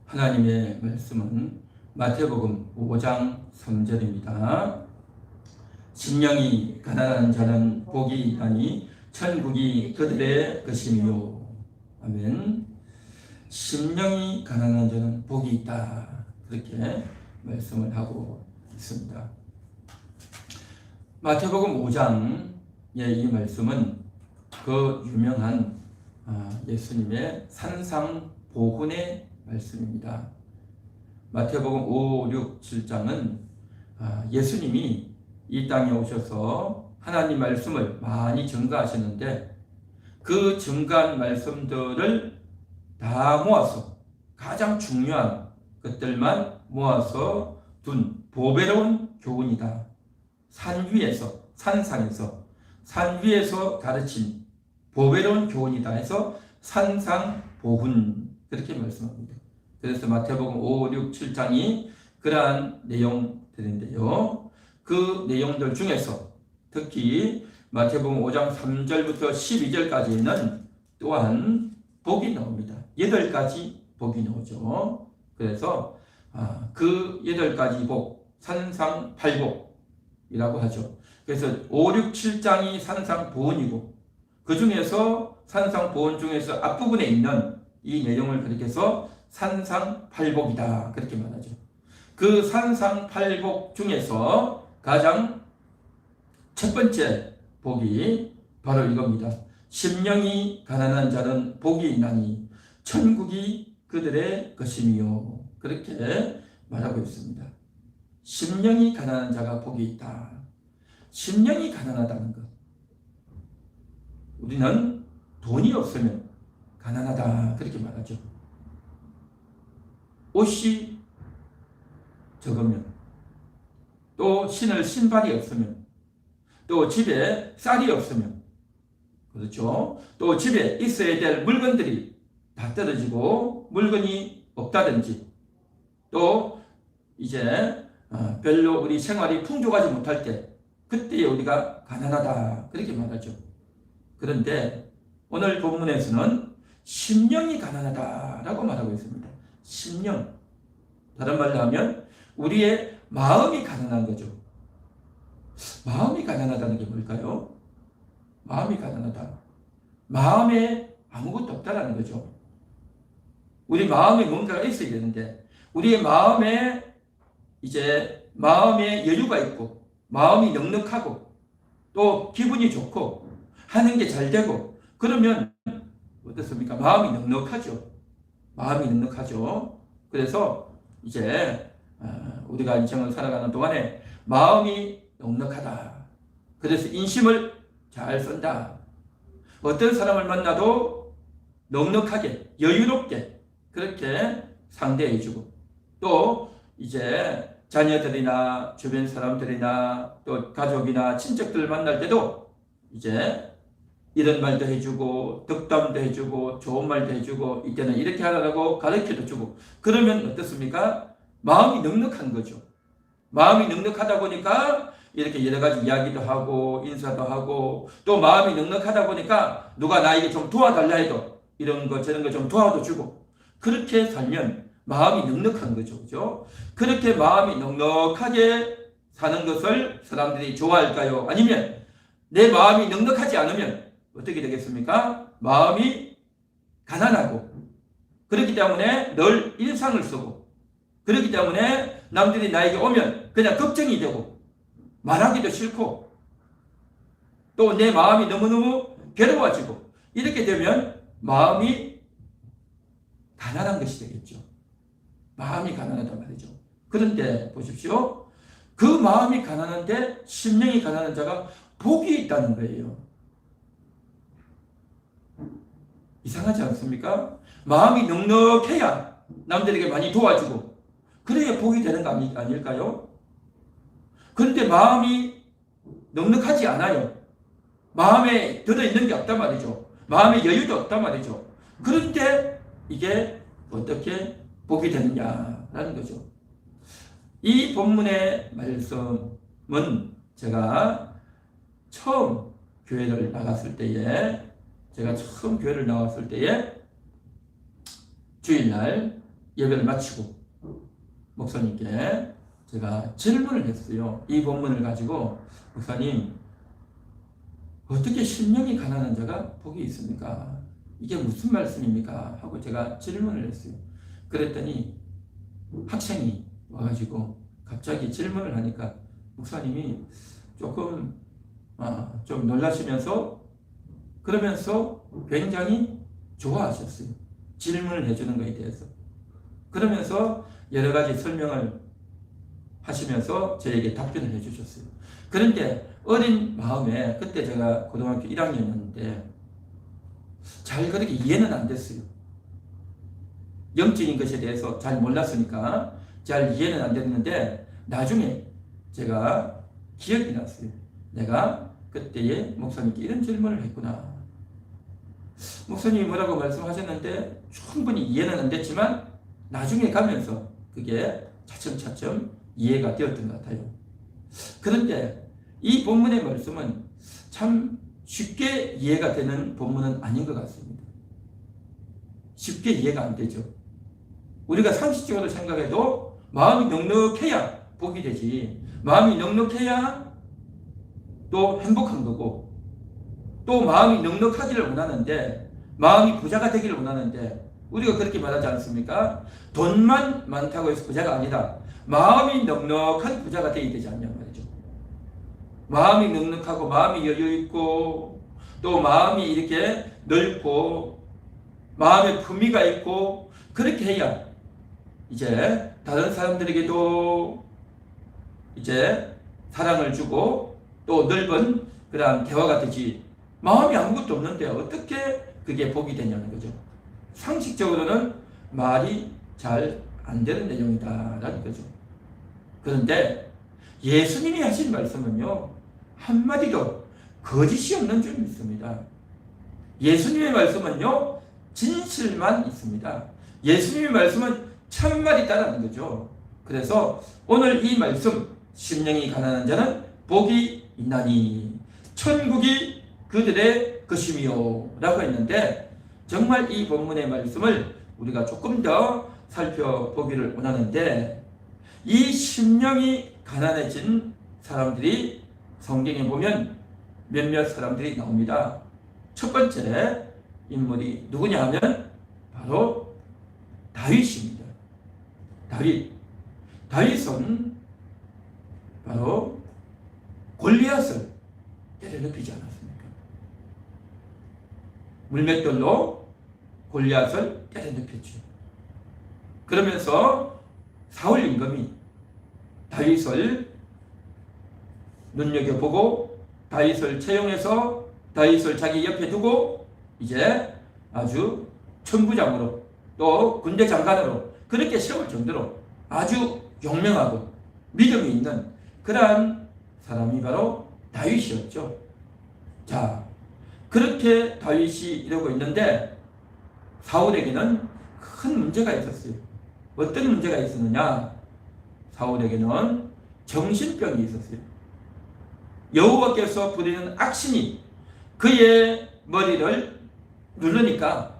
하나님의 말씀은 마태복음 5장 3절입니다. 심령이 가난한 자는 복이 있나니 천국이 그들의 것이며. 아멘. 심령이 가난한 자는 복이 있다. 그렇게 말씀을 하고 있습니다. 마태복음 5장의 이 말씀은 그 유명한 예수님의 산상보훈의 말씀입니다. 마태복음 5, 6, 7장은 예수님이 이 땅에 오셔서 하나님 말씀을 많이 증거하셨는데 그 증거한 말씀들을 다 모아서 가장 중요한 것들만 모아서 둔 보배로운 교훈이다. 산 위에서 가르친 보배로운 교훈이다 해서 산상보훈 그렇게 말씀합니다. 그래서 마태복음 5, 6, 7장이 그러한 내용들인데요. 그 내용들 중에서 특히 마태복음 5장 3절부터 12절까지는 또한 복이 나옵니다. 8가지 복이 나오죠. 그래서 그 8가지 복, 산상팔복이라고 하죠. 그래서 5, 6, 7장이 산상보훈이고 그 중에서 산상보훈 중에서 앞부분에 있는 이 내용을 그렇게 해서 산상팔복이다 그렇게 말하죠. 그 산상팔복 중에서 가장 첫 번째 복이 바로 이겁니다. 심령이 가난한 자는 복이 있나니 천국이 그들의 것이며. 그렇게 말하고 있습니다. 심령이 가난한 자가 복이 있다. 심령이 가난하다는 것. 우리는 돈이 없으면 가난하다 그렇게 말하죠. 옷이 적으면, 또 신을 신발이 없으면, 또 집에 쌀이 없으면, 그렇죠. 또 집에 있어야 될 물건들이 다 떨어지고 물건이 없다든지, 또 이제 별로 우리 생활이 풍족하지 못할 때 그때 우리가 가난하다 그렇게 말하죠. 그런데 오늘 본문에서는 심령이 가난하다라고 말하고 있습니다. 심령, 다른 말로 하면 우리의 마음이 가난한 거죠. 마음이 가난하다는 게 뭘까요? 마음이 가난하다. 마음에 아무것도 없다라는 거죠. 우리 마음에 뭔가가 있어야 되는데 우리의 마음에 마음에 여유가 있고 마음이 넉넉하고 또 기분이 좋고 하는 게 잘 되고 그러면 어떻습니까? 마음이 넉넉하죠. 그래서 이제 우리가 인생을 살아가는 동안에 마음이 넉넉하다. 그래서 인심을 잘 쓴다. 어떤 사람을 만나도 넉넉하게 여유롭게 그렇게 상대해주고 또 이제 자녀들이나 주변 사람들이나 또 가족이나 친척들 만날 때도 이제 이런 말도 해주고 덕담도 해주고 좋은 말도 해주고 이때는 이렇게 하라고 가르쳐도 주고 그러면 어떻습니까? 마음이 넉넉한 거죠. 마음이 넉넉하다 보니까 이렇게 여러 가지 이야기도 하고 인사도 하고 또 마음이 넉넉하다 보니까 누가 나에게 좀 도와달라 해도 이런 거 저런 거 좀 도와도 주고 그렇게 살면 마음이 넉넉한 거죠. 그죠? 그렇게 마음이 넉넉하게 사는 것을 사람들이 좋아할까요? 아니면 내 마음이 넉넉하지 않으면 어떻게 되겠습니까? 마음이 가난하고 그렇기 때문에 늘 일상을 쓰고 그렇기 때문에 남들이 나에게 오면 그냥 걱정이 되고 말하기도 싫고 또 내 마음이 너무너무 괴로워지고 이렇게 되면 마음이 가난한 것이 되겠죠. 마음이 가난하단 말이죠. 그런데 보십시오. 그 마음이 가난한데 심령이 가난한 자가 복이 있다는 거예요. 이상하지 않습니까? 마음이 넉넉해야 남들에게 많이 도와주고 그래야 복이 되는 거 아닐까요? 그런데 마음이 넉넉하지 않아요. 마음에 들어있는 게 없단 말이죠. 마음에 여유도 없단 말이죠. 그런데 이게 어떻게 복이 되느냐라는 거죠. 이 본문의 말씀은 제가 처음 교회를 나갔을 때에 주일날 예배를 마치고 목사님께 제가 질문을 했어요. 이 본문을 가지고 목사님, 어떻게 심령이 가난한 자가 복이 있습니까? 이게 무슨 말씀입니까? 하고 제가 질문을 했어요. 그랬더니 학생이 와가지고 갑자기 질문을 하니까 목사님이 조금 좀 놀라시면서 그러면서 굉장히 좋아하셨어요. 질문을 해주는 것에 대해서. 그러면서 여러 가지 설명을 하시면서 저에게 답변을 해주셨어요. 그런데 어린 마음에, 그때 제가 고등학교 1학년이었는데 잘 그렇게 이해는 안 됐어요. 영적인 것에 대해서 잘 몰랐으니까 잘 이해는 안 됐는데 나중에 제가 기억이 났어요. 내가 그때에 목사님께 이런 질문을 했구나. 목사님이 뭐라고 말씀하셨는데 충분히 이해는 안 됐지만 나중에 가면서 그게 차츰차츰 이해가 되었던 것 같아요. 그런데 이 본문의 말씀은 참 쉽게 이해가 되는 본문은 아닌 것 같습니다. 쉽게 이해가 안 되죠. 우리가 상식적으로 생각해도 마음이 넉넉해야 복이 되지. 마음이 넉넉해야 또 행복한 거고, 또 마음이 넉넉하기를 원하는데, 마음이 부자가 되기를 원하는데, 우리가 그렇게 말하지 않습니까? 돈만 많다고 해서 부자가 아니다. 마음이 넉넉한 부자가 되어야 되지 않냐 말이죠. 마음이 넉넉하고 마음이 여유있고 또 마음이 이렇게 넓고 마음에 품위가 있고 그렇게 해야 이제 다른 사람들에게도 이제 사랑을 주고 또 넓은 그러한 대화가 되지. 마음이 아무것도 없는데 어떻게 그게 복이 되냐는 거죠. 상식적으로는 말이 잘 안 되는 내용이다라는 거죠. 그런데 예수님이 하신 말씀은요, 한마디도 거짓이 없는 줄 믿습니다. 예수님의 말씀은요, 진실만 있습니다. 예수님의 말씀은 참말이 있다는 거죠. 그래서 오늘 이 말씀, 심령이 가난한 자는 복이 있나니 천국이 그들의 것이미요 라고 했는데, 정말 이 본문의 말씀을 우리가 조금 더 살펴보기를 원하는데, 이 심령이 가난해진 사람들이 성경에 보면 몇몇 사람들이 나옵니다. 첫 번째 인물이 누구냐 하면 바로 다윗입니다. 다윗은 바로 골리앗을 때려눕히지 않았습니까? 물맷돌로 골리앗을 때려눕혔죠. 그러면서 사울 임금이 다윗을 눈여겨보고 다윗을 채용해서 다윗을 자기 옆에 두고 이제 아주 천부장으로 또 군대 장관으로 그렇게 세울 정도로 아주 용맹하고 믿음이 있는 그러한 사람이 바로 다윗이었죠. 자, 그렇게 다윗이 이러고 있는데 사울에게는 큰 문제가 있었어요. 어떤 문제가 있었느냐? 사울에게는 정신병이 있었어요. 여호와께서 부리는 악신이 그의 머리를 누르니까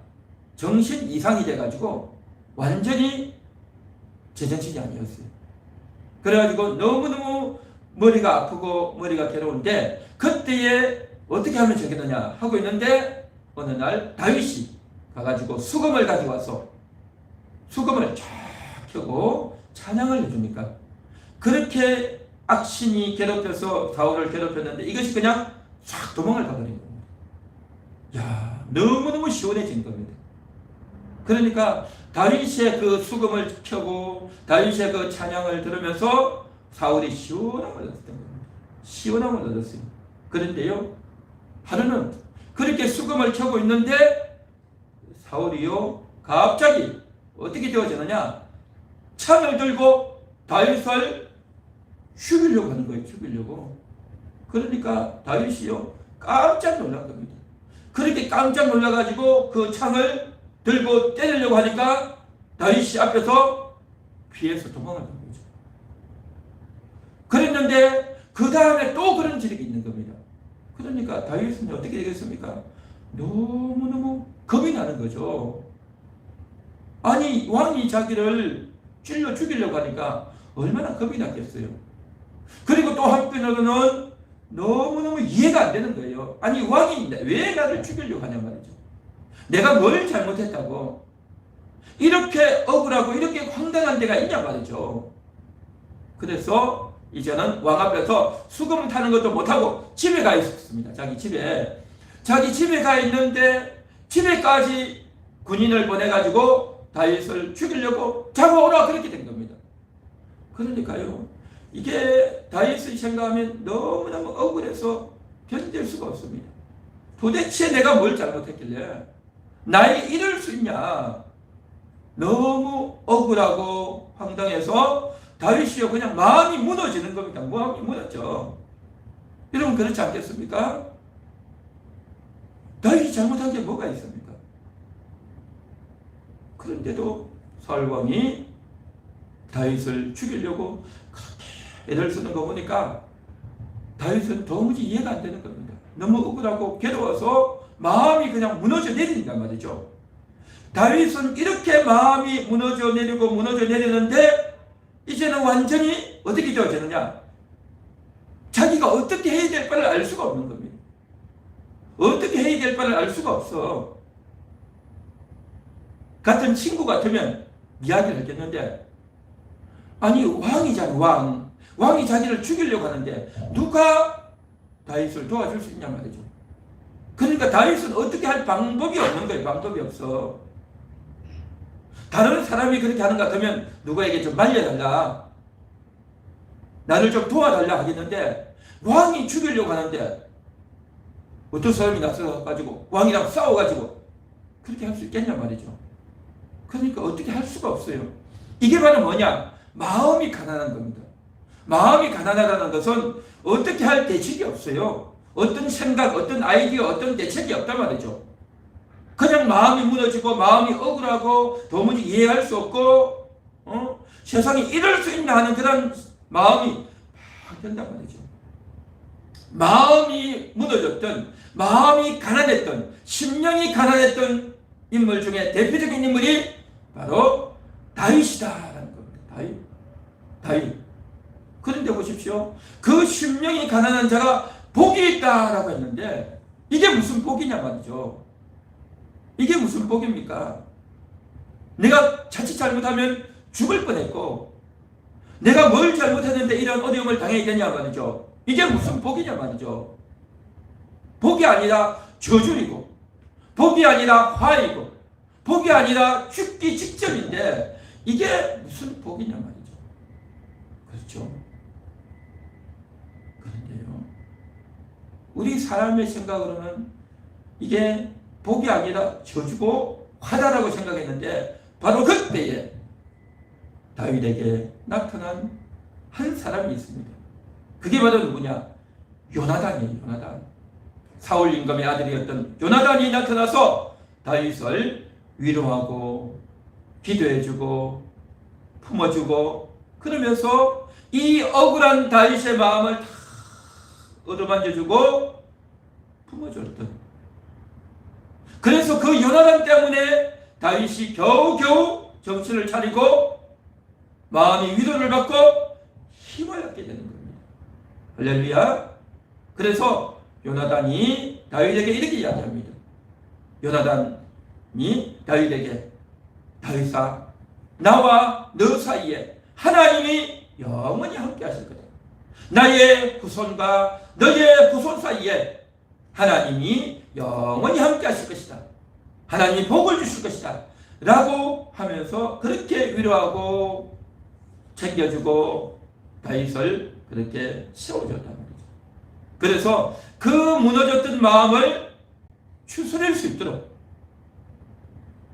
정신 이상이 돼가지고 완전히 제정신이 아니었어요. 그래가지고 너무너무 머리가 아프고 머리가 괴로운데 그때에 어떻게 하면 좋겠느냐 하고 있는데 어느 날 다윗이 가가지고 수금을 가지고 와서 수금을 쫙 켜고 찬양을 해줍니까? 그렇게 악신이 괴롭혀서 사울을 괴롭혔는데 이것이 그냥 싹 도망을 가버린 겁니다. 야, 너무너무 시원해진 겁니다. 그러니까 다윗의 그 수금을 켜고 다윗의 그 찬양을 들으면서 사울이 시원함을 얻었던 겁니다. 시원함을 얻었어요. 그런데요, 하루는 그렇게 수금을 켜고 있는데 사울이요, 갑자기 어떻게 되어지느냐? 창을 들고 다윗을 죽이려고 하는 거예요. 죽이려고. 그러니까 다윗이요, 깜짝 놀란 겁니다. 그렇게 깜짝 놀라가지고 그 창을 들고 때리려고 하니까 다윗이 앞에서 피해서 도망을 간 거죠. 그랬는데 그 다음에 또 그런 지력이 있는 겁니다. 그러니까 다윗은 어떻게 되겠습니까? 너무너무 겁이 나는 거죠. 아니 왕이 자기를 찔러 죽이려고 하니까 얼마나 겁이 났겠어요. 그리고 또 한편으로는 너무너무 이해가 안 되는 거예요. 아니 왕이 왜 나를 죽이려고 하냐 말이죠. 내가 뭘 잘못했다고 이렇게 억울하고 이렇게 황당한 데가 있냐 말이죠. 그래서 이제는 왕 앞에서 수금 타는 것도 못하고 집에 가 있었습니다. 자기 집에 가 있는데 집에까지 군인을 보내가지고 다윗을 죽이려고 잡아오라 그렇게 된 겁니다. 그러니까요, 이게 다윗의 생각하면 너무너무 억울해서 견딜 수가 없습니다. 도대체 내가 뭘 잘못했길래 나에게 이럴 수 있냐. 너무 억울하고 황당해서 다윗이요 그냥 마음이 무너지는 겁니다. 마음이 무너져. 여러분 그렇지 않겠습니까? 다윗이 잘못한 게 뭐가 있습니까? 그런데도 사울 왕이 다윗을 죽이려고 그렇게 애를 쓰는 거 보니까 다윗은 도무지 이해가 안 되는 겁니다. 너무 억울하고 괴로워서 마음이 그냥 무너져 내린단 말이죠. 다윗은 이렇게 마음이 무너져 내리는데 이제는 완전히 어떻게 되어지느냐? 자기가 어떻게 해야 될 바를 알 수가 없는 겁니다. 어떻게 해야 될 바를 알 수가 없어. 같은 친구 같으면 이야기를 했겠는데, 아니 왕이잖아. 왕이 자기를 죽이려고 하는데 누가 다윗을 도와줄 수 있냐 말이죠. 그러니까 다윗은 어떻게 할 방법이 없는 거예요. 방법이 없어. 다른 사람이 그렇게 하는 것 같으면 누구에게 좀 말려달라, 나를 좀 도와달라 하겠는데, 왕이 죽이려고 하는데 어떤 사람이 나서가지고 왕이랑 싸워가지고 그렇게 할 수 있겠냐 말이죠. 그러니까 어떻게 할 수가 없어요. 이게 바로 뭐냐? 마음이 가난한 겁니다. 마음이 가난하다는 것은 어떻게 할 대책이 없어요. 어떤 생각, 어떤 아이디어, 어떤 대책이 없단 말이죠. 그냥 마음이 무너지고 마음이 억울하고 도무지 이해할 수 없고 세상에 이럴 수 있나 하는 그런 마음이 막 든단 말이죠. 마음이 무너졌던, 마음이 가난했던, 심령이 가난했던 인물 중에 대표적인 인물이 바로 다윗이다라는 겁니다. 다윗. 그런데 보십시오. 그 심령이 가난한 자가 복이 있다라고 했는데 이게 무슨 복이냐 말이죠. 이게 무슨 복입니까? 내가 자칫 잘못하면 죽을 뻔했고 내가 뭘 잘못했는데 이런 어려움을 당해야 되냐 말이죠. 이게 무슨 복이냐 말이죠. 복이 아니라 저주이고 복이 아니라 화이고 복이 아니라 죽기 직전인데 이게 무슨 복이냐 말이죠. 그렇죠? 그런데요, 우리 사람의 생각으로는 이게 복이 아니라 저주고 화다라고 생각했는데 바로 그때에 다윗에게 나타난 한 사람이 있습니다. 그게 바로 누구냐? 요나단이에요. 요나단. 사울 임금의 아들이었던 요나단이 나타나서 다윗을 위로하고 기도해주고 품어주고 그러면서 이 억울한 다윗의 마음을 다 얻어만져주고 품어줬던, 그래서 그 요나단 때문에 다윗이 겨우겨우 정신을 차리고 마음이 위로를 받고 힘을 얻게 되는 겁니다. 할렐루야. 그래서 요나단이 다윗에게 이렇게 이야기합니다. 요나단이 다윗에게, 다윗아, 나와 너 사이에 하나님이 영원히 함께 하실 거다. 나의 후손과 너의 후손 사이에 하나님이 영원히 함께 하실 것이다. 하나님이 복을 주실 것이다. 라고 하면서 그렇게 위로하고 챙겨주고 다윗을 그렇게 세워줬단 말이죠. 그래서 그 무너졌던 마음을 추스릴 수 있도록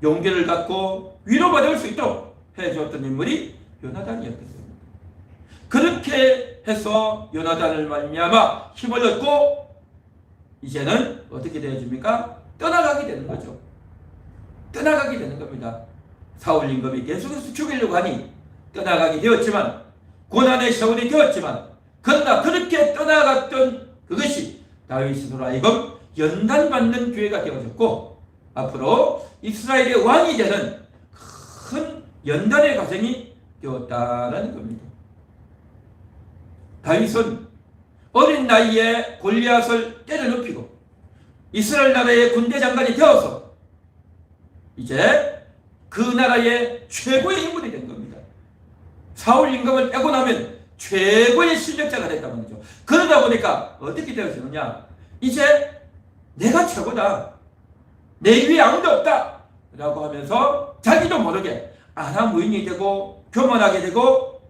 용기를 갖고 위로받을 수 있도록 해줬던 인물이 요나단이었던 겁니다. 그렇게 해서 요나단을 말미암아 힘을 얻고 이제는 어떻게 되어집니까? 떠나가게 되는 거죠. 떠나가게 되는 겁니다. 사울 임금이 계속해서 죽이려고 하니 떠나가게 되었지만, 고난의 세월이 되었지만, 그러나 그렇게 떠나갔던 그것이 다윗으로 하여금 연단받는 기회가 되어졌고 앞으로 이스라엘의 왕이 되는 연단의 과정이 되었다라는 겁니다. 다윗은 어린 나이에 골리앗을 때려눕히고 이스라엘 나라의 군대 장관이 되어서 이제 그 나라의 최고의 인물이 된 겁니다. 사울 임금을 빼고 나면 최고의 실력자가 됐단 말이죠. 그러다 보니까 어떻게 되어지느냐, 이제 내가 최고다, 내 위에 아무도 없다 라고 하면서 자기도 모르게 아나무인이 되고 교만하게 되고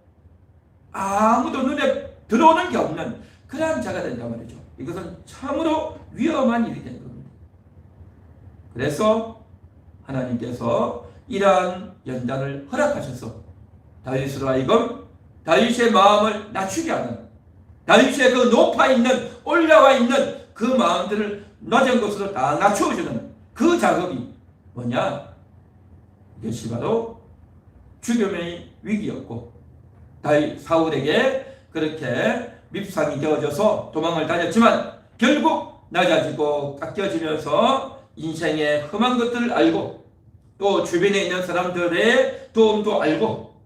아무도 눈에 들어오는 게 없는 그러한 자가 된단 말이죠. 이것은 참으로 위험한 일이 된 겁니다. 그래서 하나님께서 이러한 연단을 허락하셔서 다윗으로 하여금 다윗의 마음을 낮추게 하는, 다윗의 그 높아 있는, 올라와 있는 그 마음들을 낮은 것으로 다 낮추어주는 그 작업이 뭐냐, 이것이 바로 죽음의 위기였고, 다윗 사울에게 그렇게 밉상이 되어져서 도망을 다녔지만 결국 낮아지고 깎여지면서 인생의 험한 것들을 알고 또 주변에 있는 사람들의 도움도 알고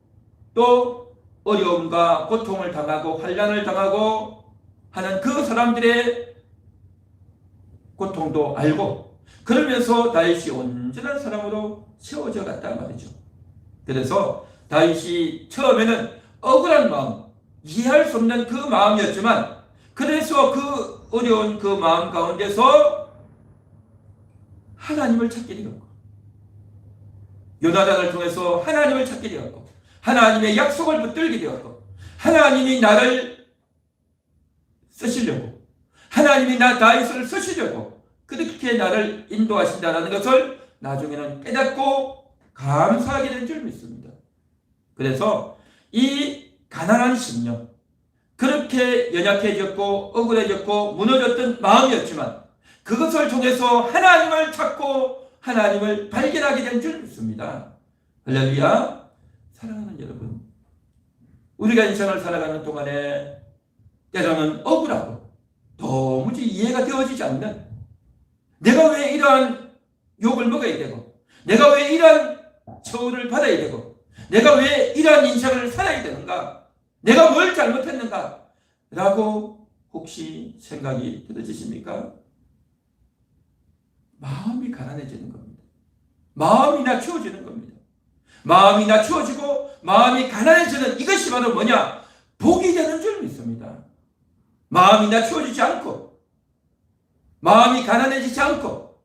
또 어려움과 고통을 당하고 환난을 당하고 하는 그 사람들의 고통도 알고, 그러면서 다윗이 온전한 사람으로 세워져 갔단 말이죠. 그래서 다윗이 처음에는 억울한 마음, 이해할 수 없는 그 마음이었지만, 그래서 그 어려운 그 마음 가운데서 하나님을 찾게 되었고, 요나단을 통해서 하나님을 찾게 되었고, 하나님의 약속을 붙들게 되었고, 하나님이 나를 쓰시려고, 하나님이 나 다윗을 쓰시려고 그렇게 나를 인도하신다는 것을 나중에는 깨닫고 감사하게 된 줄 믿습니다. 그래서 이 가난한 심령, 그렇게 연약해졌고 억울해졌고 무너졌던 마음이었지만 그것을 통해서 하나님을 찾고 하나님을 발견하게 된 줄 믿습니다. 할렐루야. 사랑하는 여러분, 우리가 인생을 살아가는 동안에 때로는 억울하고 도무지 이해가 되어지지 않는, 내가 왜 이러한 욕을 먹어야 되고, 내가 왜 이러한 처우를 받아야 되고, 내가 왜 이러한 인생을 살아야 되는가, 내가 뭘 잘못했는가 라고 혹시 생각이 들어지십니까? 마음이 가난해지는 겁니다. 마음이 낮추어지는 겁니다. 마음이 낮추어지고 마음이 가난해지는 이것이 바로 뭐냐? 복이 되는 줄 믿습니다. 마음이 낮추어지지 않고, 마음이 가난해지지 않고,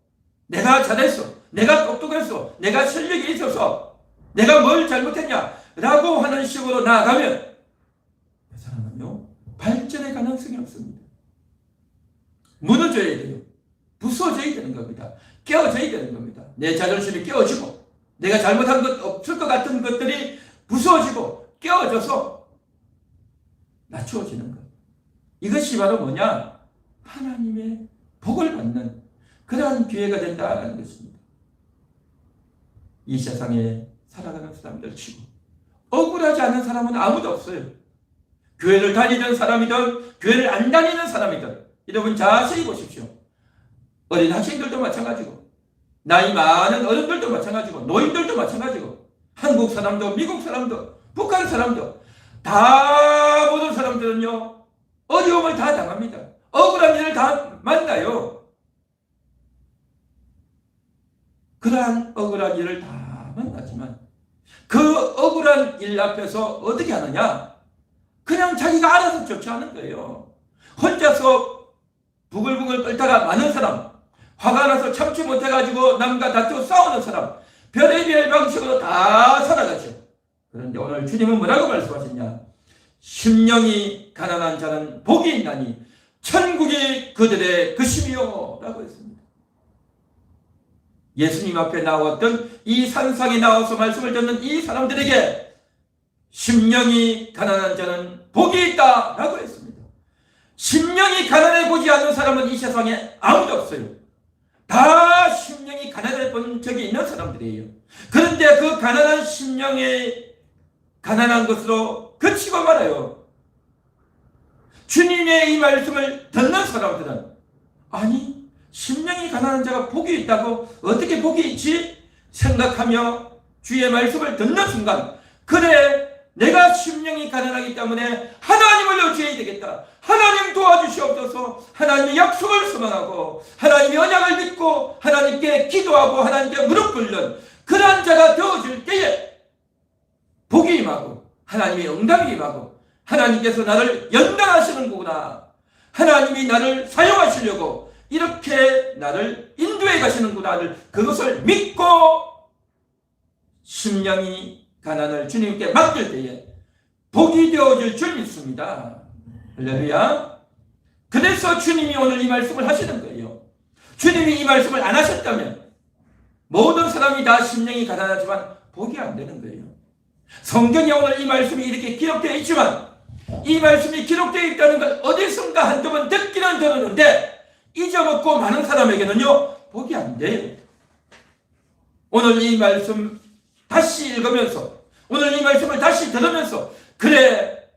내가 잘했어, 내가 똑똑했어, 내가 실력이 있어서 내가 뭘 잘못했냐 라고 하는 식으로 나아가면 그 사람은요 발전의 가능성이 없습니다. 무너져야 돼요. 부서져야 되는 겁니다. 깨어져야 되는 겁니다. 내 자존심이 깨어지고 내가 잘못한 것 없을 것 같은 것들이 부서지고 깨어져서 낮추어지는 것, 이것이 바로 뭐냐? 하나님의 복을 받는 그러한 기회가 된다는 것입니다. 이 세상에 살아가는 사람들 치고 억울하지 않은 사람은 아무도 없어요. 교회를 다니는 사람이든 교회를 안 다니는 사람이든 여러분 자세히 보십시오. 어린 학생들도 마찬가지고, 나이 많은 어른들도 마찬가지고, 노인들도 마찬가지고, 한국 사람도 미국 사람도 북한 사람도 다, 모든 사람들은요 어려움을 다 당합니다. 억울한 일을 다 만나요. 그러한 억울한 일을 다 만나지만 그 억울한 일 앞에서 어떻게 하느냐? 그냥 자기가 알아서 조치하는 거예요. 혼자서 부글부글 끓다가 많은 사람, 화가 나서 참지 못해가지고 남과 다투고 싸우는 사람, 별의별 방식으로 다 살아가죠. 그런데 오늘 주님은 뭐라고 말씀하셨냐? 심령이 가난한 자는 복이 있나니 천국이 그들의 것임이요 라고 했습니다. 예수님 앞에 나왔던 이 산상에 나와서 말씀을 듣는 이 사람들에게 심령이 가난한 자는 복이 있다 라고 했습니다. 심령이 가난해 보지 않는 사람은 이 세상에 아무도 없어요. 다 심령이 가난해 본 적이 있는 사람들이에요. 그런데 그 가난한 심령이 가난한 것으로 그치고 말아요. 주님의 이 말씀을 듣는 사람들은, 아니 심령이 가난한 자가 복이 있다고, 어떻게 복이 있지? 생각하며 주의 말씀을 듣는 순간, 그래 내가 심령이 가난하기 때문에 하나님을 의지해야 되겠다, 하나님 도와주시옵소서, 하나님의 약속을 소망하고 하나님의 언약을 믿고 하나님께 기도하고 하나님께 무릎 꿇는 그러한 자가 되어질 때에 복이 임하고 하나님의 응답이 임하고 하나님께서 나를 연단하시는구나, 하나님이 나를 사용하시려고 이렇게 나를 인도해 가시는구나, 그것을 믿고 심령이 가난을 주님께 맡길 때에 복이 되어질 줄 믿습니다. 할렐루야. 그래서 주님이 오늘 이 말씀을 하시는 거예요. 주님이 이 말씀을 안 하셨다면 모든 사람이 다 심령이 가난하지만 복이 안 되는 거예요. 성경에 오늘 이 말씀이 이렇게 기록되어 있지만 이 말씀이 기록되어 있다는 걸 어디선가 한두 번 듣기는 들었는데 잊어먹고 많은 사람에게는요 복이 안 돼요. 오늘 이 말씀 다시 읽으면서, 오늘 이 말씀을 다시 들으면서, 그래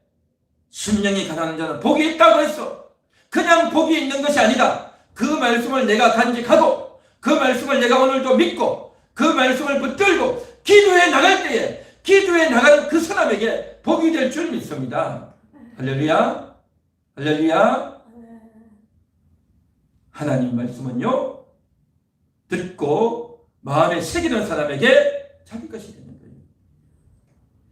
심령이 가난한 자는 복이 있다고 했어. 그냥 복이 있는 것이 아니다. 그 말씀을 내가 간직하고 그 말씀을 내가 오늘도 믿고 그 말씀을 붙들고 기도해 나갈 때에 기도해 나가는 그 사람에게 복이 될 줄 믿습니다. 할렐루야. 할렐루야. 하나님 말씀은요 듣고 마음에 새기는 사람에게 자기 것이 되는 거예요.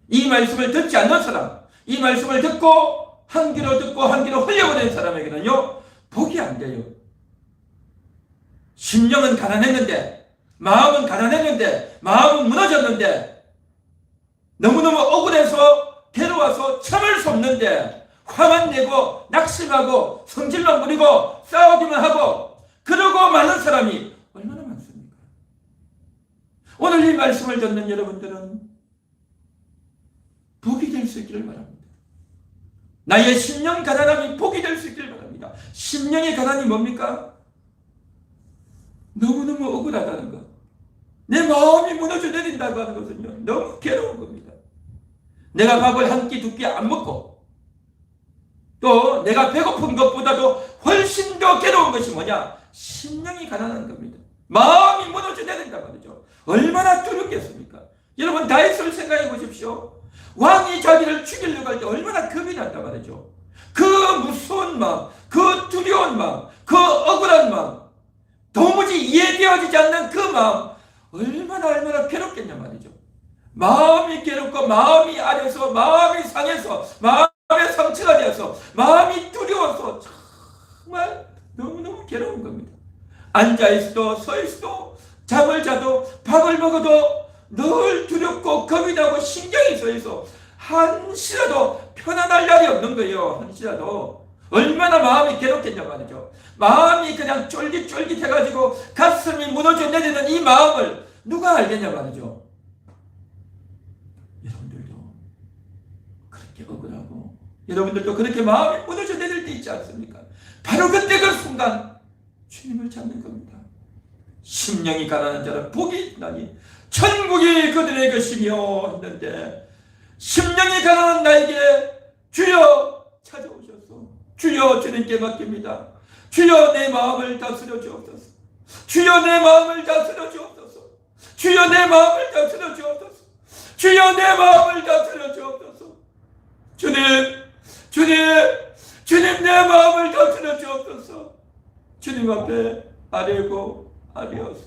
이 말씀을 듣지 않는 사람, 이 말씀을 듣고 한 귀로 듣고 한 귀로 흘려보낸 사람에게는요 복이 안 돼요. 심령은 가난했는데, 마음은 가난했는데, 마음은 무너졌는데, 너무너무 억울해서 괴로워서 참을 수 없는데 화만 내고 낙심하고 성질만 부리고 싸우기만 하고 그러고 많은 사람이 얼마나 많습니까? 오늘 이 말씀을 듣는 여러분들은 복이 될 수 있기를 바랍니다. 나의 심령 가난함이 복이 될 수 있기를 바랍니다. 심령의 가난이 뭡니까? 너무너무 억울하다는 것, 내 마음이 무너져 내린다고 하는 것은요 너무 괴로운 겁니다. 내가 밥을 한 끼 두 끼 안 먹고 또 내가 배고픈 것보다도 훨씬 더 괴로운 것이 뭐냐? 심령이 가난한 겁니다. 마음이 무너져 내린다 말이죠. 얼마나 두렵겠습니까? 여러분 다윗을 생각해 보십시오. 왕이 자기를 죽이려고 할 때 얼마나 겁이 났단 말이죠. 그 무서운 마음, 그 두려운 마음, 그 억울한 마음, 도무지 이해되어지지 않는 그 마음, 얼마나 괴롭겠냐 말이죠. 마음이 괴롭고 마음이 아려서 마음이 상해서 마음의 상처가 되어서 마음이 두려워서 정말 너무너무 괴로운 겁니다. 앉아있어도 서있어도 잠을 자도 밥을 먹어도 늘 두렵고 겁이 나고 신경이 쏘여서 한시라도 편안할 날이 없는 거예요. 한시라도. 얼마나 마음이 괴롭겠냐 말이죠. 마음이 그냥 쫄깃쫄깃해가지고 가슴이 무너져 내리는 이 마음을 누가 알겠냐 말이죠. 여러분들도 그렇게 억울하고 여러분들도 그렇게 마음이 무너져 내릴 때 있지 않습니까? 바로 그때 그 순간 주님을 찾는 겁니다. 심령이 가난한 자는 복이 있나니 천국이 그들의 것이며 했는데 심령이 가난한 나에게 주여 찾아오셨소. 주여 주님께 맡깁니다. 주여 내 마음을 다스려 주옵소서. 주여 내 마음을 다스려 주옵소서. 주여 내 마음을 다스려 주옵소서. 주여 내 마음을 다스려 주옵소서. 주님 내 마음을 다스려 주옵소서. 주님 앞에 아뢰고 아뢰어서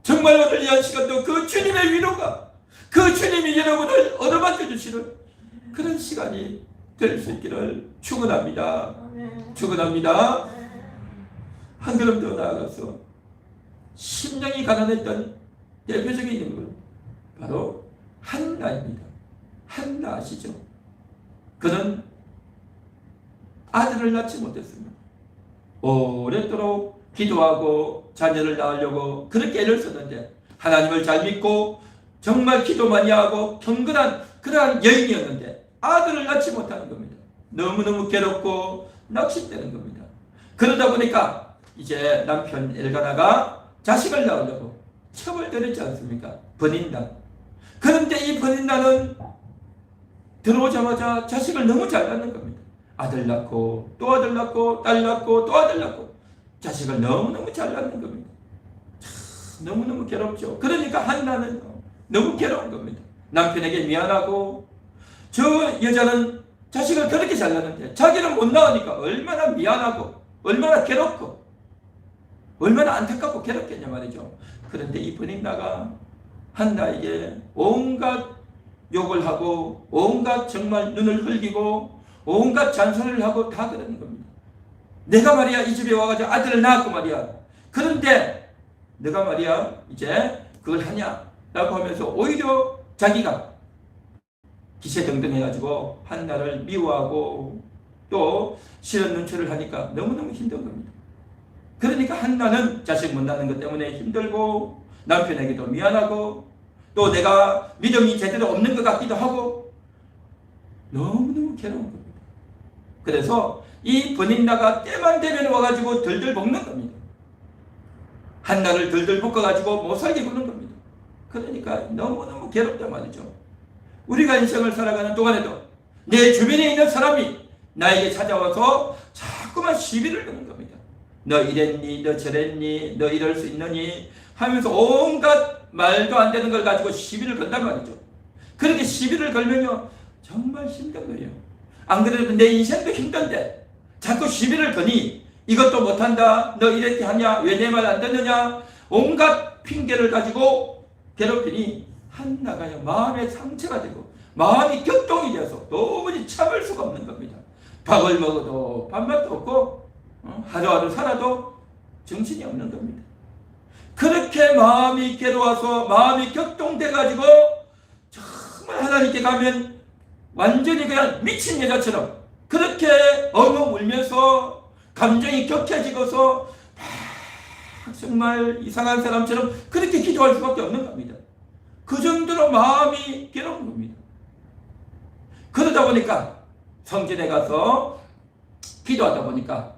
정말 오늘 이 한 시간도 그 주님의 위로가, 그 주님이 여러분을 얻어맞게 주시는 그런 시간이 될 수 있기를 축원합니다. 축원합니다. 한 걸음 더 나아가서 심령이 가난했던 대표적인 인물 바로 한나입니다. 한나 아시죠? 그는 아들을 낳지 못했습니다. 오랫도록 기도하고 자녀를 낳으려고 그렇게 애를 썼는데 하나님을 잘 믿고 정말 기도 많이 하고 경건한 그러한 여인이었는데 아들을 낳지 못하는 겁니다. 너무너무 괴롭고 낙심되는 겁니다. 그러다 보니까 이제 남편 엘가나가 자식을 낳으려고 첩을 들였지 않습니까? 번인단. 그런데 이 번인단은 들어오자마자 자식을 너무 잘 낳는 겁니다. 아들 낳고 또 아들 낳고 딸 낳고 또 아들 낳고 자식을 너무너무 잘 낳는 겁니다. 참, 너무너무 괴롭죠. 그러니까 한나는 너무 괴로운 겁니다. 남편에게 미안하고, 저 여자는 자식을 그렇게 잘 낳는데 자기는 못 낳으니까 얼마나 미안하고 얼마나 괴롭고 얼마나 안타깝고 괴롭겠냐 말이죠. 그런데 이 버닌나가 한나에게 온갖 욕을 하고 온갖 정말 눈을 흘리고 온갖 잔소리를 하고 다 그러는 겁니다. 내가 말이야 이 집에 와가지고 아들을 낳았고 말이야. 그런데 내가 말이야 이제 그걸 하냐 라고 하면서 오히려 자기가 기세등등해가지고 한나를 미워하고 또 싫은 눈초를 하니까 너무너무 힘든 겁니다. 그러니까 한나는 자식 못 낳는 것 때문에 힘들고 남편에게도 미안하고 또 내가 믿음이 제대로 없는 것 같기도 하고 너무너무 괴로운 겁니다. 그래서 이 버닌나가 때만 되면 와가지고 덜덜 볶는 겁니다. 한나를 덜덜 볶아가지고 못 살게 구는 겁니다. 그러니까 너무너무 괴롭단 말이죠. 우리가 인생을 살아가는 동안에도 내 주변에 있는 사람이 나에게 찾아와서 자꾸만 시비를 거는 겁니다. 너 이랬니? 너 저랬니? 너 이럴 수 있느니? 하면서 온갖 말도 안 되는 걸 가지고 시비를 건단 말이죠. 그렇게 시비를 걸면요 정말 힘든 거예요. 안 그래도 내 인생도 힘든데 자꾸 시비를 거니 이것도 못한다. 너 이렇게 하냐? 왜 내 말 안 듣느냐? 온갖 핑계를 가지고 괴롭히니 한나가요 마음에 상처가 되고 마음이 격동이 되어서 도무지 참을 수가 없는 겁니다. 밥을 먹어도 밥맛도 없고 하루하루 살아도 정신이 없는 겁니다. 그렇게 마음이 괴로워서 마음이 격동돼가지고 정말 하나님께 가면 완전히 그냥 미친 여자처럼 그렇게 엉엉 울면서 감정이 격해지고서 정말 이상한 사람처럼 그렇게 기도할 수밖에 없는 겁니다. 그 정도로 마음이 괴로운 겁니다. 그러다 보니까 성전에 가서 기도하다 보니까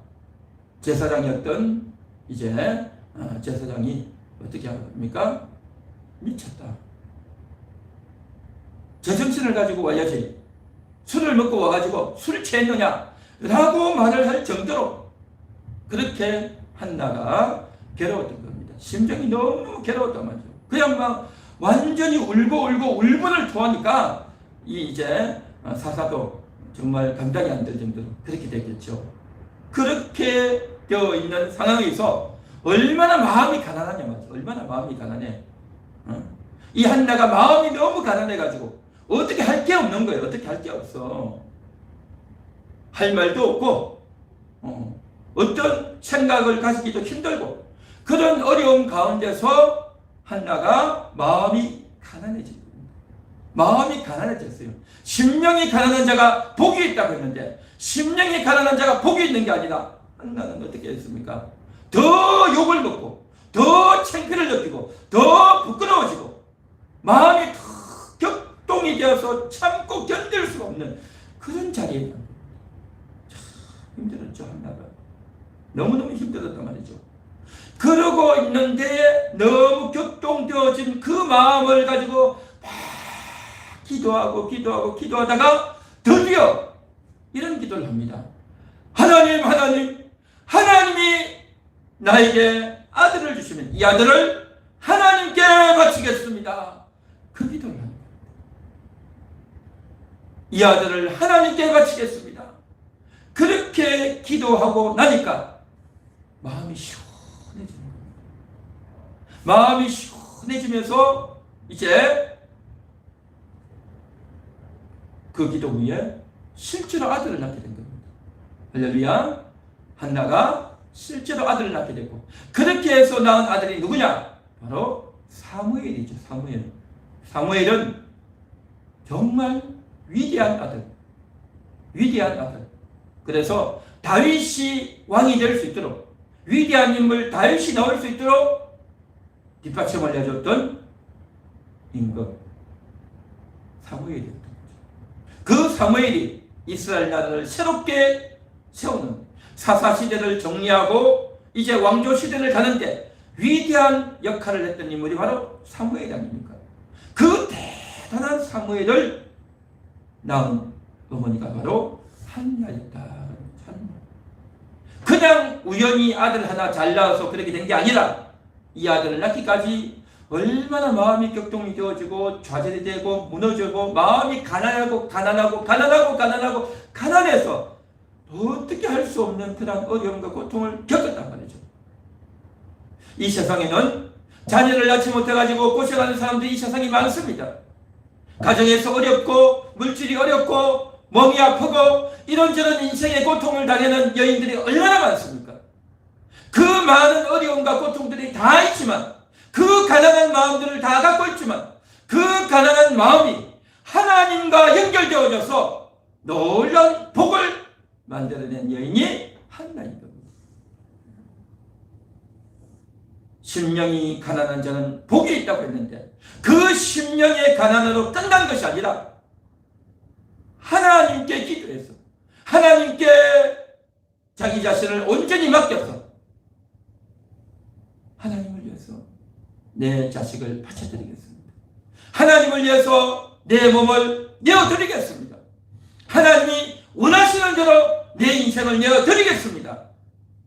제사장이었던 이제 제사장이 어떻게 합니까? 미쳤다. 제정신을 가지고 와야지. 술을 먹고 와가지고 술 취했느냐? 라고 말을 할 정도로 그렇게 한나가 괴로웠던 겁니다. 심정이 너무 괴로웠단 말이죠. 그냥 막 완전히 울고 울분을 토하니까 이제 사사도 정말 감당이 안 될 정도로 그렇게 됐겠죠. 그렇게 되어 있는 상황에서 얼마나 마음이 가난하냐 말이죠. 얼마나 마음이 가난해. 이 한나가 마음이 너무 가난해가지고 어떻게 할 게 없는 거예요. 어떻게 할 게 없어. 할 말도 없고 어떤 생각을 가지기도 힘들고 그런 어려움 가운데서 한나가 마음이 가난해진 겁니다. 마음이 가난해졌어요. 심령이 가난한 자가 복이 있다고 했는데 심령이 가난한 자가 복이 있는 게 아니라 한나는 어떻게 했습니까? 더 욕을 먹고 더 창피를 느끼고 더 부끄러워지고 마음이 더 격동이 되어서 참고 견딜 수가 없는 그런 자리에 참 힘들었죠. 한나가 너무너무 힘들었단 말이죠. 그러고 있는데 너무 격동되어진 그 마음을 가지고 막 기도하다가 드디어 이런 기도를 합니다. 하나님이 나에게 아들을 주시면 이 아들을 하나님께 바치겠습니다. 그 기도를 합니다. 이 아들을 하나님께 바치겠습니다. 그렇게 기도하고 나니까 마음이 시원해지는 겁니다. 마음이 시원해지면서 이제 그 기도 후에 실제로 아들을 낳게 된 겁니다. 할렐루야. 한나가 실제로 아들을 낳게 되고 그렇게 해서 낳은 아들이 누구냐? 바로 사무엘이죠. 사무엘은 정말 위대한 아들. 그래서 다윗이 왕이 될 수 있도록 위대한 인물 다윗이 나올 수 있도록 뒷받침을 해줬던 임금 사무엘이었던 거죠. 그 사무엘이 이스라엘 나라를 새롭게 세우는 사사시대를 정리하고 이제 왕조시대를 가는데 위대한 역할을 했던 인물이 바로 사무엘 아닙니까? 그 대단한 사무엘을 낳은 어머니가 바로 한나였다. 그냥 우연히 아들 하나 잘 낳아서 그렇게 된 게 아니라 이 아들을 낳기까지 얼마나 마음이 격동이 되어지고 좌절이 되고 무너지고 마음이 가난해서 어떻게 할 수 없는 그런 어려움과 고통을 겪었단 말이죠. 이 세상에는 자녀를 낳지 못해가지고 고생하는 사람들이 이 세상에 많습니다. 가정에서 어렵고 물질이 어렵고 몸이 아프고 이런저런 인생의 고통을 당하는 여인들이 얼마나 많습니까? 그 많은 어려움과 고통들이 다 있지만 그 가난한 마음들을 다 갖고 있지만 그 가난한 마음이 하나님과 연결되어져서 놀라운 복을 만들어낸 여인이 한나인 겁니다. 심령이 가난한 자는 복이 있다고 했는데 그 심령의 가난으로 끝난 것이 아니라 하나님께 기도해서 하나님께 자기 자신을 온전히 맡겨서 하나님을 위해서 내 자식을 바쳐드리겠습니다. 하나님을 위해서 내 몸을 내어드리겠습니다. 하나님이 원하시는 대로 내 인생을 내어드리겠습니다.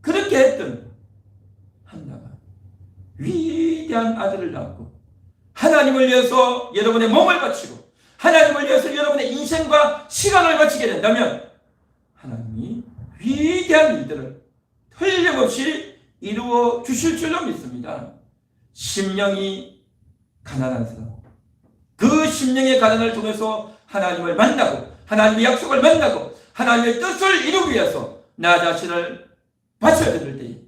그렇게 했던 한나가 위대한 아들을 낳고 하나님을 위해서 여러분의 몸을 바치고 하나님을 위해서 여러분의 인생과 시간을 바치게 된다면 하나님이 위대한 일들을 틀림없이 이루어 주실 줄로 믿습니다. 심령이 가난한 사람, 그 심령의 가난을 통해서 하나님을 만나고 하나님의 약속을 만나고 하나님의 뜻을 이루기 위해서 나 자신을 바쳐야 될 때에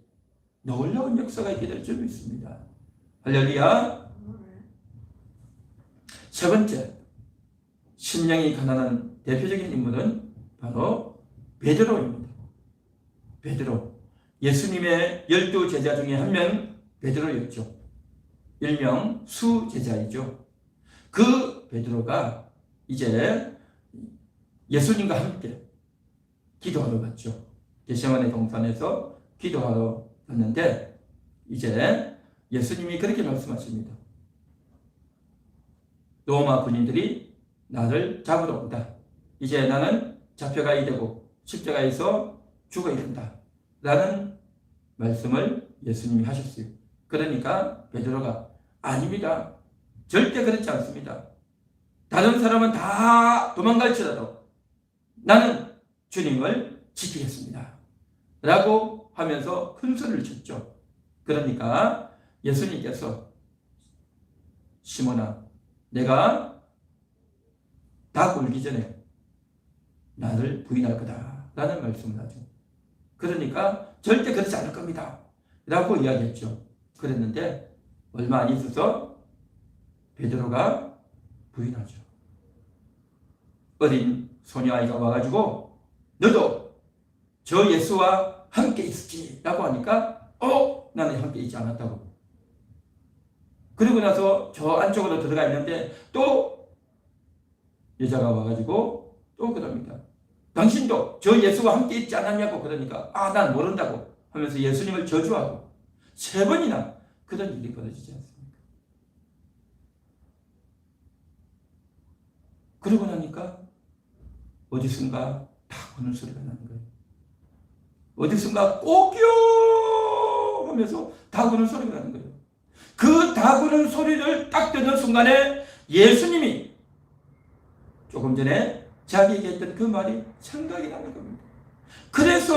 놀라운 역사가 있게 될 줄 믿습니다. 할렐루야. 세 번째, 심령이 가난한 대표적인 인물은 바로 베드로입니다. 베드로, 예수님의 12 제자 중에 한 명 베드로였죠. 일명 수제자이죠. 그 베드로가 이제 예수님과 함께 기도하러 갔죠. 겟세마네 동산에서 기도하러 갔는데 이제 예수님이 그렇게 말씀하십니다. 로마 군인들이 나를 잡으러 온다. 이제 나는 잡혀가야 되고 십자가에서 죽어야 된다. 라는 말씀을 예수님이 하셨어요. 그러니까 베드로가 아닙니다. 절대 그렇지 않습니다. 다른 사람은 다 도망갈지라도 나는 주님을 지키겠습니다. 라고 하면서 큰 소리를 쳤죠. 그러니까 예수님께서 시몬아, 내가 다 굴기 전에 나를 부인할 거다. 라는 말씀을 하죠. 그러니까 절대 그렇지 않을 겁니다. 라고 이야기했죠. 그랬는데 얼마 안 있어서 베드로가 부인하죠. 어린 소녀아이가 와가지고 너도 저 예수와 함께 있었지 라고 하니까 나는 함께 있지 않았다고. 그리고 나서 저 안쪽으로 들어가 있는데 또 여자가 와가지고 또 그럽니다. 당신도 저 예수와 함께 있지 않았냐고. 그러니까 난 모른다고 하면서 예수님을 저주하고 3번이나 그런 일이 벌어지지 않습니까? 그러고 나니까 어디선가 다 우는 소리가 나는 거예요. 어디선가 꼬끼요 하면서 다 우는 소리가 나는 거예요. 그 다 우는 소리를 딱 듣는 순간에 예수님이 조금 전에 자기에게 했던 그 말이 생각이 나는 겁니다. 그래서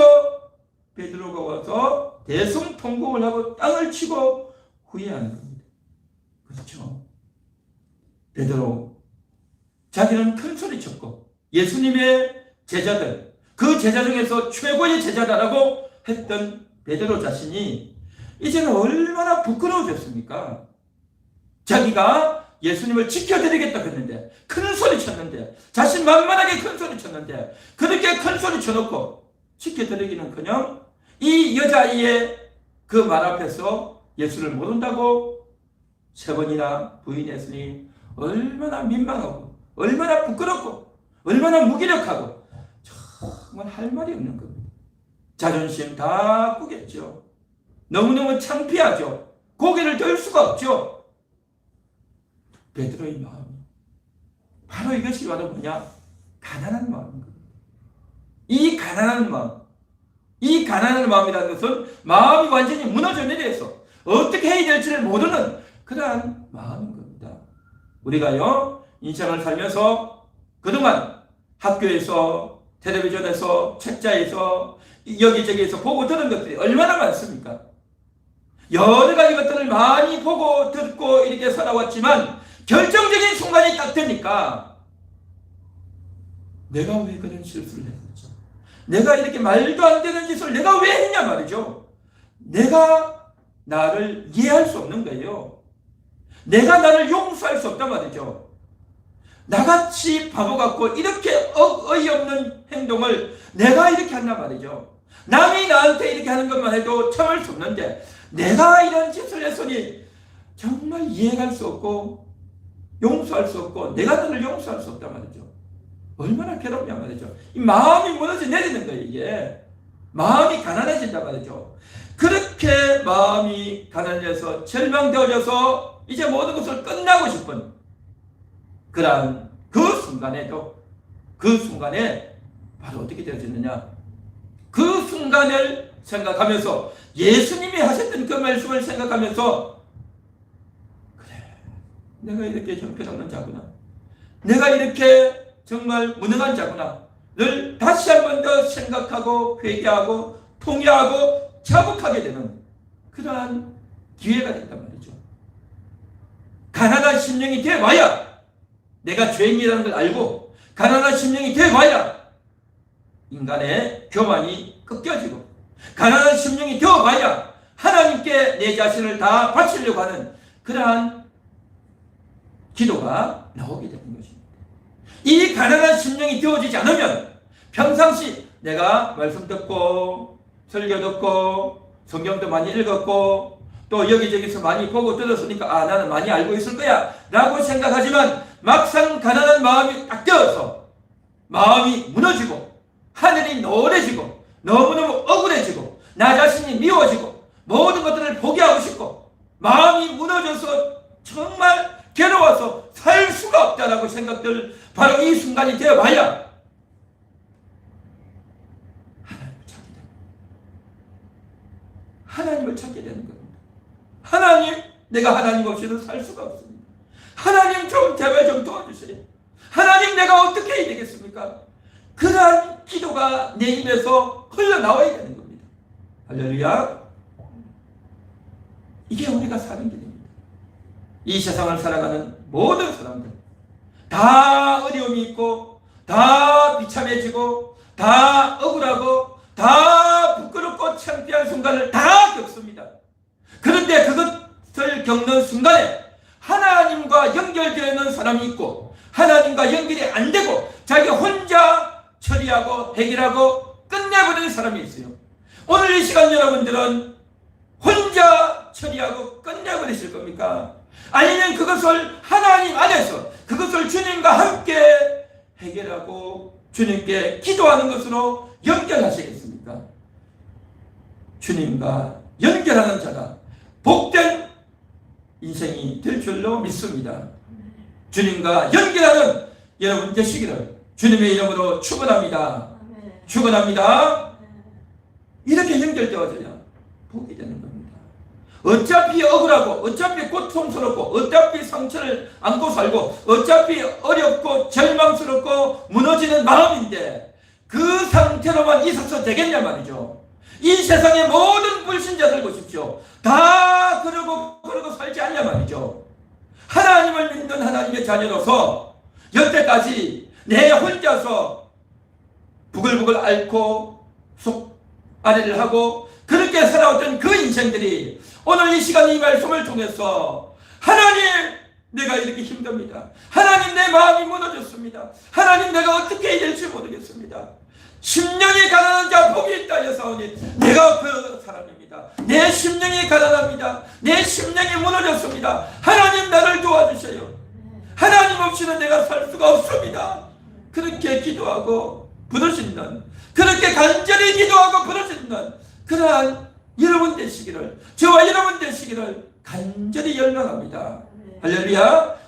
베드로가 와서 대성통곡을 하고 땅을 치고 후회하는 겁니다. 그렇죠? 베드로 자기는 큰 소리 쳤고 예수님의 제자들, 그 제자 중에서 최고의 제자다라고 했던 베드로 자신이 이제는 얼마나 부끄러워졌습니까? 자기가 예수님을 지켜드리겠다고 했는데 큰 소리 쳤는데 자신 만만하게 큰 소리 쳤는데 그렇게 큰 소리 쳐놓고 지켜드리기는커녕 이 여자아이의 그 말 앞에서 예수를 모른다고 3번이나 부인했으니 얼마나 민망하고 얼마나 부끄럽고 얼마나 무기력하고 정말 할 말이 없는 겁니다. 자존심 다 꾸겠죠. 너무너무 창피하죠. 고개를 들 수가 없죠. 베드로의 마음이 바로 이것이 바로 뭐냐? 가난한 마음인 겁니다. 이 가난한 마음, 이 가난한 마음이라는 것은 마음이 완전히 무너져 내려서 어떻게 해야 될지를 모르는 그러한 마음인 겁니다. 우리가요, 인생을 살면서 그동안 학교에서, 텔레비전에서, 책자에서, 여기저기에서 보고 들은 것들이 얼마나 많습니까? 여러 가지 것들을 많이 보고 듣고 이렇게 살아왔지만 결정적인 순간이 딱 되니까 내가 왜 그런 실수를 했었죠? 내가 이렇게 말도 안 되는 짓을 내가 왜 했냐 말이죠. 내가 나를 이해할 수 없는 거예요. 내가 나를 용서할 수 없단 말이죠. 나같이 바보 같고 이렇게 어이없는 행동을 내가 이렇게 한단 말이죠. 남이 나한테 이렇게 하는 것만 해도 참을 수 없는데 내가 이런 짓을 했으니 정말 이해할 수 없고 용서할 수 없고 내가 너를 용서할 수 없단 말이죠. 얼마나 괴롭냐 말이죠. 이 마음이 무너져 내리는 거예요. 이게 마음이 가난해진단 말이죠. 그렇게 마음이 가난해서 절망되어져서 이제 모든 것을 끝나고 싶은 그러한 그 순간에 바로 어떻게 되어졌느냐, 그 순간을 생각하면서 예수님이 하셨던 그 말씀을 생각하면서 그래, 내가 이렇게 형편없는 자구나, 내가 이렇게 정말 무능한 자구나 를 다시 한 번 더 생각하고 회개하고 통회하고 자복하게 되는 그러한 기회가 된단 말이죠. 가난한 심령이 되어봐야 내가 죄인이라는 걸 알고 가난한 심령이 되어봐야 인간의 교만이 꺾여지고 가난한 심령이 되어봐야 하나님께 내 자신을 다 바치려고 하는 그러한 기도가 나오게 되는 것입니다. 이 가난한 심령이 되어지지 않으면 평상시 내가 말씀 듣고 설교 듣고 성경도 많이 읽었고 또 여기저기서 많이 보고 들었으니까 나는 많이 알고 있을 거야 라고 생각하지만 막상 가난한 마음이 딱 되어서 마음이 무너지고 하늘이 노래지고 너무너무 억울해지고 나 자신이 미워지고 모든 것들을 포기하고 싶고 마음이 무너져서 정말 괴로워서 살 수가 없다라고 생각들 바로 이 순간이 되어봐야 하나님을 찾게 되는 겁니다. 하나님, 내가 하나님 없이는 살 수가 없습니다. 하나님 좀 제발 좀 도와주세요. 하나님 내가 어떻게 해야 되겠습니까? 그러한 기도가 내 입에서 흘러나와야 되는 겁니다. 할렐루야. 이게 우리가 사는 길입니다. 이 세상을 살아가는 모든 사람들 다 어려움이 있고 다 비참해지고 다 억울하고 다 부끄럽고 창피한 순간을 다 겪습니다. 그런데 그것을 겪는 순간에 하나님과 연결되어 있는 사람이 있고 하나님과 연결이 안 되고 자기 혼자 처리하고 해결하고 끝내버리는 사람이 있어요. 오늘 이 시간 여러분들은 혼자 처리하고 끝내버리실 겁니까? 아니면 그것을 하나님 안에서 그것을 주님과 함께 해결하고 주님께 기도하는 것으로 연결하시겠습니까? 주님과 연결하는 자가 복된 인생이 될 줄로 믿습니다. 주님과 연결하는 여러분 되시기를 주님의 이름으로 축원합니다. 축원합니다. 이렇게 연결되어져야 복이 되는 겁니다. 어차피 억울하고 어차피 고통스럽고 어차피 상처를 안고 살고 어차피 어렵고 절망스럽고 무너지는 마음인데 그 상태로만 있어서 되겠냐 말이죠. 이 세상의 모든 불신자들 보십시오. 다 그러고 살지 않냐 말이죠. 하나님을 믿는 하나님의 자녀로서 여태까지 내 혼자서 부글부글 앓고 속 아래를 하고 그렇게 살아왔던 그 인생들이 오늘 이 시간 이 말씀을 통해서 하나님 내가 이렇게 힘듭니다. 하나님 내 마음이 무너졌습니다. 하나님 내가 어떻게 해야 될지 모르겠습니다. 10년이 가난한 자 복이 있다 여사오니 내가 그 사람입니다. 내 심령이 가난합니다. 내 심령이 무너졌습니다. 하나님 나를 도와주세요. 하나님 없이는 내가 살 수가 없습니다. 그렇게 기도하고 부르짖는 그렇게 간절히 기도하고 부르짖는 그러한 여러분 되시기를 저와 여러분 되시기를 간절히 열망합니다. 할렐루야.